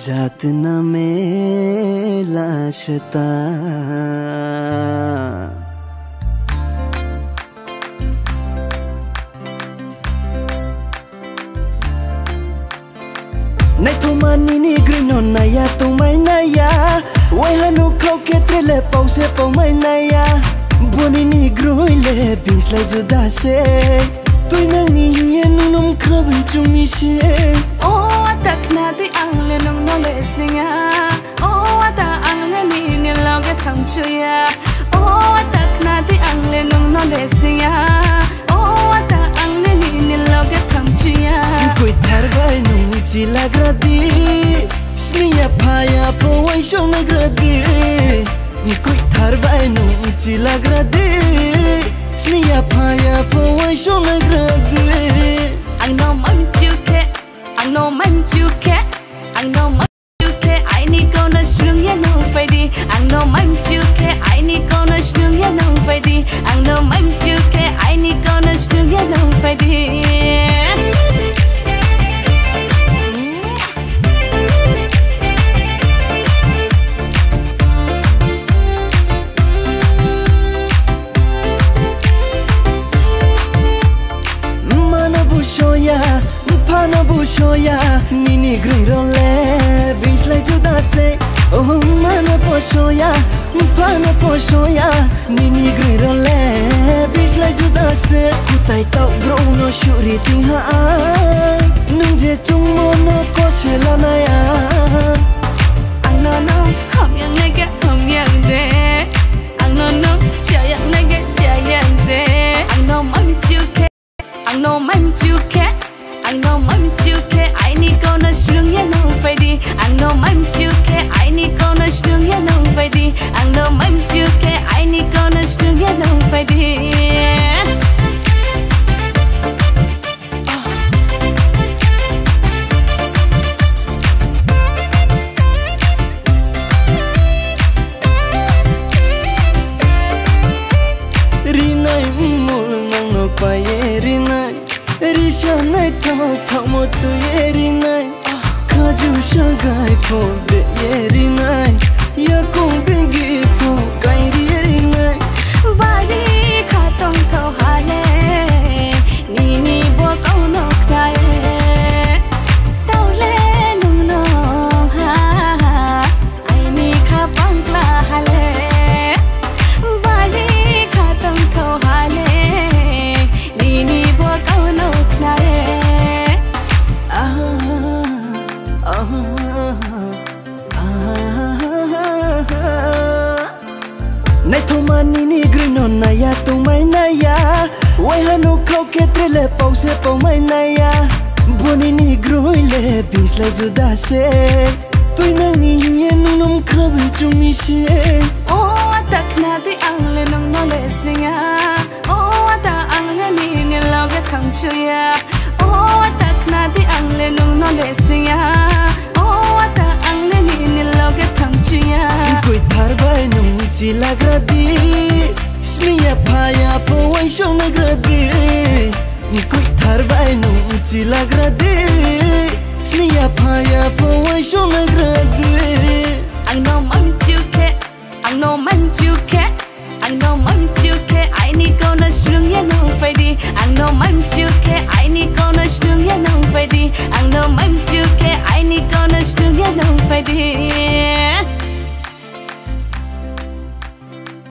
जात न मेला शता Nay thu mani ni grino naya tu mai naya Wai hanu khau ke tele pau se pau mai naya Boni ni groi le bis lai juda se Tui nang ni yen num khabi chumi she Oh atak na di ang le nong no les ninga Oh ata ang le ni ni loge tham chuya Oh atak na di ang le nong no les ninga Oh ata ang le ni ni loge tham chuya Koi thar bai nung chi lagradi Sniya phaya po wai shong nagradi Ni koi thar bai nung chi lagradi Sniya phaya po wai shong nagradi Ang no man chuke Ang no man chuke Ang no man chuke Ai ni ko na shrung ya no phải đi Ang no man chuke Ai ni ko na shrung ya no phải đi Ang no man chuke Ai ni ko na shrung ya no phải đi Pana bushoya nini grirole bis lai juda se oh mana poshoya pana poshoya nini grirole bis lai juda se kutai tau bro no shuri ti ha nung je chung mo no ko se la na ya ang no hom yang nage hom yang de ang no cha yang nage cha yang de ang no man chuke ang no man chuke Ang no man chuke ai ni ko na shrung ya no phải đi Ang no man chuke ai ni ko na shrung ya no phải đi Ang no man chuke ai ni ko na shrung ya no phải đi Rinai mul nang no pa ye rinai Risha nai thao thao mo tu ye rinai Khaju shangai po de ye rinai Ya kong bengi po kai ri ye rinai Bari kha tong thao hale Ni ni bo kau no knae Tau le nung no ha Ai ni kha pang kla hale Bari kha tong thao hale Ni ni bo kau no knae Nay thu mani ni grino naya tu mai naya Wai hanu khau ke tele pau se pau mai naya Boni ni groi le bis lai juda se Tui nang ni yen num khabi chumi she Oh atak na di ang le nong no les ninga Oh ata ang le ni ni loge tham chuya Oh atak na di ang le nong no les ninga Oh ata ang le ni ni loge tham chuya Koi thar bai nung chi lagradi Sniya phaya po wai shong nagradi Ni koi thar bai nung chi lagradi Sniya phaya po wai shong nagradi Ang no man chuke Ang no man chuke Ang no man chuke ai ni ko na shrung ya no phải đi Ang no man chuke ai ni ko na shrung ya no phải đi Ang no man chuke ai ni ko na shrung ya no phải đi